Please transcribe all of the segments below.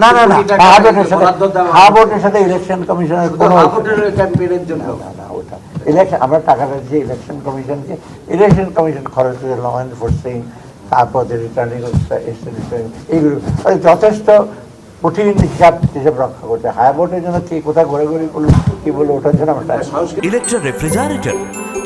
না না না, হাবোর্ডের সাথে ইলেকশন কমিশনের কোনো ক্যাম্পেইনের জন্য না ওটা ইলেকশন, আমরা টাকাটা দিচ্ছি ইলেকশন কমিশনকে। ইলেকশন কমিশন খরচ করে ল এনফোর্সিং, তারপর রিটার্নিং এইগুলো যথেষ্ট কঠিন হিসাব রক্ষা করছে। হাইবোর্ডের জন্য কি কোথায় ঘুরে ঘুরে করলো কি বললো ওটার জন্য আমরা ইলেকট্রা রেফ্রিজারেটর,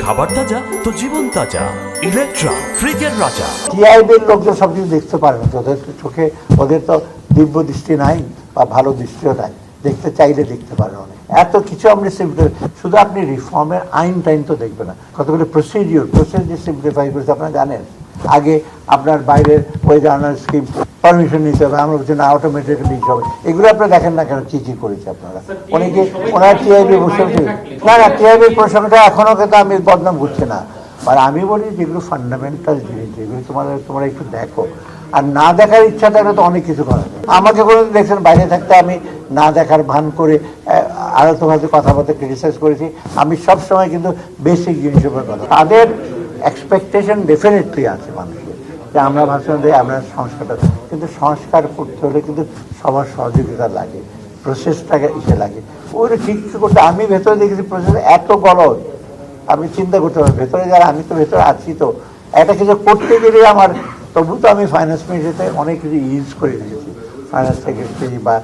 খাবার তাজা তো জীবন তাজা। ইলেকট্রা ফ্রিজের রাজা। টিআইবির লোকজন সব কিছু দেখতে পারে না, ওদের চোখে ওদের তো দিব্য দৃষ্টি নাই বা ভালো দৃষ্টিও নাই, দেখতে চাইলে দেখতে পারে অনেক। এত কিছু আপনি শুধু আপনি রিফর্মের আইন টাইন তো দেখবে না, কতগুলো প্রসিডিওর সিম্পলিফাই করেছে আপনারা জানেন। আগে আপনার বাইরের ওই জার্নাল স্কিম পারমিশন নিতে হবে, আমরা বলছি না অটোমেটিক্যালি নিতে হবে, এগুলো আপনারা দেখেন না কেন কি করেছে আপনারা। অনেকে ওনারা টিআইবি বসে না না টিআইবির প্রসঙ্গটা এখনও কিন্তু আমি বদনাম করছি না, আর আমি বলি যেগুলো ফান্ডামেন্টাল জিনিস যেগুলো তোমরা একটু দেখো, আর না দেখার ইচ্ছা থাকলে তো অনেক কিছু করা যায়। আমাকে কোনো দেখছেন বাইরে থাকতে আমি না দেখার ভান করে আরও তোমাদের কথাবার্তা ক্রিটিসাইজ করেছি, আমি সবসময় কিন্তু বেসিক জিনিসের উপর কথা। তাদের এক্সপেকটেশন ডেফিনেটলি আছে মানুষের যে আমরা ভাবছিলাম যে আমরা সংস্কারটা, কিন্তু সংস্কার করতে হলে কিন্তু সবার সহযোগিতা লাগে, প্রসেসটাকে লাগে, ওইটা ঠিক করতে। আমি ভেতরে দেখেছি প্রসেস এত গলদ, আমি চিন্তা করতে পারি ভেতরে যারা, আমি তো ভেতরে আছি, তো একটা কিছু করতে গেলে আমার, তবু তো আমি ফাইন্যান্স মিনিস্ট্রিতে অনেক কিছু ইউজ করে দিয়েছি, ফাইন্যান্স সেক্রেটারি বা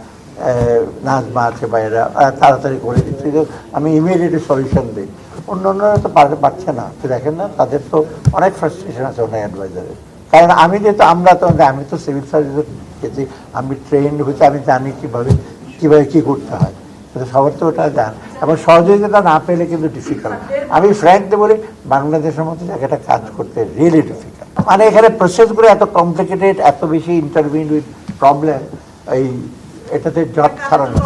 নাজমা আছে বা এরা তাড়াতাড়ি করে দিচ্ছি, আমি ইমিডিয়েটলি সলিউশন দিই। অন্যরা তো পারছে না, তো দেখেন না তাদের তো অনেক ফ্রাস্ট্রেশন আছে অনেক অ্যাডভাইজারের। কারণ আমি যেহেতু আমি তো সিভিল সার্ভিসে গেছি, আমি ট্রেন্ড হয়েছি, আমি জানি কীভাবে কী করতে হয়, কিন্তু সবার তো ওটা জান, এবং সহযোগিতা না পেলে কিন্তু ডিফিকাল্ট। আমি ফ্র্যাঙ্কলি বলি বাংলাদেশের মতো জায়গাটা কাজ করতে রিয়েলি ডিফিকাল্ট। মানে এখানে প্রসেসগুলো এত কমপ্লিকেটেড, এত বেশি ইন্টারভিউ উইথ প্রবলেম, এটাতে জট ছাড়ানো